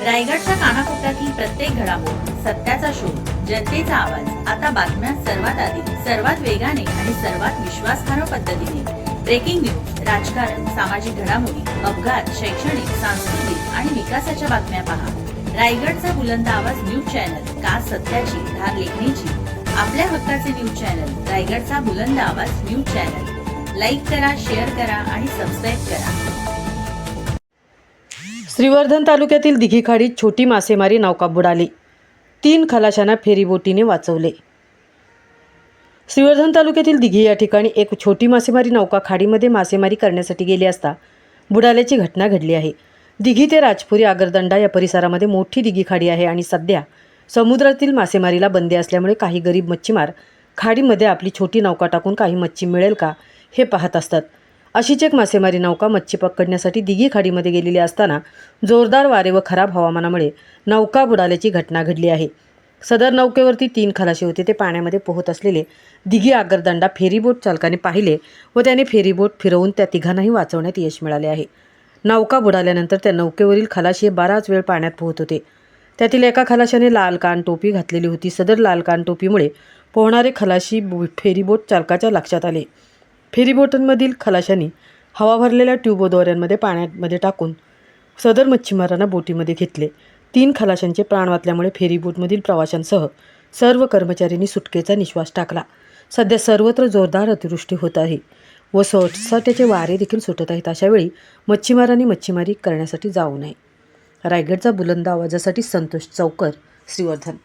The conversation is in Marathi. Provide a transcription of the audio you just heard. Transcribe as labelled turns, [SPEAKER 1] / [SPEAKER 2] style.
[SPEAKER 1] रायगडच्या कानाकोपऱ्यातील प्रत्येक घडामोड, सत्याचा शोध, जनतेचा आवाज. आता बातम्या सर्वात आधी, सर्वात वेगाने आणि सर्वात विश्वासार्ह पद्धतीने. ब्रेकिंग न्यूज, राजकारण, सामाजिक घडामोडी, अपघात, शैक्षणिक, सांस्कृतिक आणि विकासाच्या बातम्या पहा. रायगडचा बुलंद आवाज न्यूज चॅनल, का सत्याची धार लेखणीची. आपल्या हक्काचे न्यूज चॅनल, रायगडचा बुलंद आवाज न्यूज चॅनल. लाईक करा, शेअर करा आणि सबस्क्राईब करा.
[SPEAKER 2] श्रीवर्धन तालुक्यातील दिघीखाडीत छोटी मासेमारी नौका बुडाली. 3 खलाशांना फेरीबोटीने वाचवले. श्रीवर्धन तालुक्यातील दिघी या ठिकाणी एक छोटी मासेमारी नौका खाडीमध्ये मासेमारी करण्यासाठी गेली असता बुडाल्याची घटना घडली आहे. दिघी ते राजपुरी आगरदंडा या परिसरामध्ये मोठी दिघीखाडी आहे आणि सध्या समुद्रातील मासेमारीला बंदी असल्यामुळे काही गरीब मच्छीमार खाडीमध्ये आपली छोटी नौका टाकून काही मच्छी मिळेल का हे पाहत असतात. अशीच एक मासेमारी नौका मच्छी पकडण्यासाठी दिघी खाडीमध्ये गेलेली असताना जोरदार वारे व खराब हवामानामुळे नौका बुडाल्याची घटना घडली आहे. सदर नौकेवरती 3 खलाशी होते. ते पाण्यामध्ये पोहत असलेले दिघी आगरदंडा फेरीबोट चालकाने पाहिले व त्याने फेरीबोट फिरवून त्या तिघांनाही वाचवण्यात यश मिळाले आहे. नौका बुडाल्यानंतर त्या नौकेवरील खलाशी बराच वेळ पाण्यात पोहत होते. त्यातील एका खलाशाने लाल कान टोपी घातलेली होती. सदर लाल कान टोपीमुळे पोहणारे खलाशी फेरीबोट चालकाच्या लक्षात आले. फेरीबोटांमधील खलाशांनी हवा भरलेल्या ट्यूब व दोऱ्यांमध्ये पाण्यामध्ये टाकून सदर मच्छीमारांना बोटीमध्ये घेतले. 3 खलाशांचे प्राण वाचल्यामुळे फेरीबोटमधील प्रवाशांसह सर्व कर्मचाऱ्यांनी सुटकेचा निश्वास टाकला. सध्या सर्वत्र जोरदार अतिवृष्टी होत आहे व सोसाट्याचे वारे देखील सुटत आहेत. अशावेळी मच्छीमारांनी मच्छीमारी करण्यासाठी जाऊ नये. रायगडचा बुलंद आवाजासाठी संतोष चौकर, श्रीवर्धन.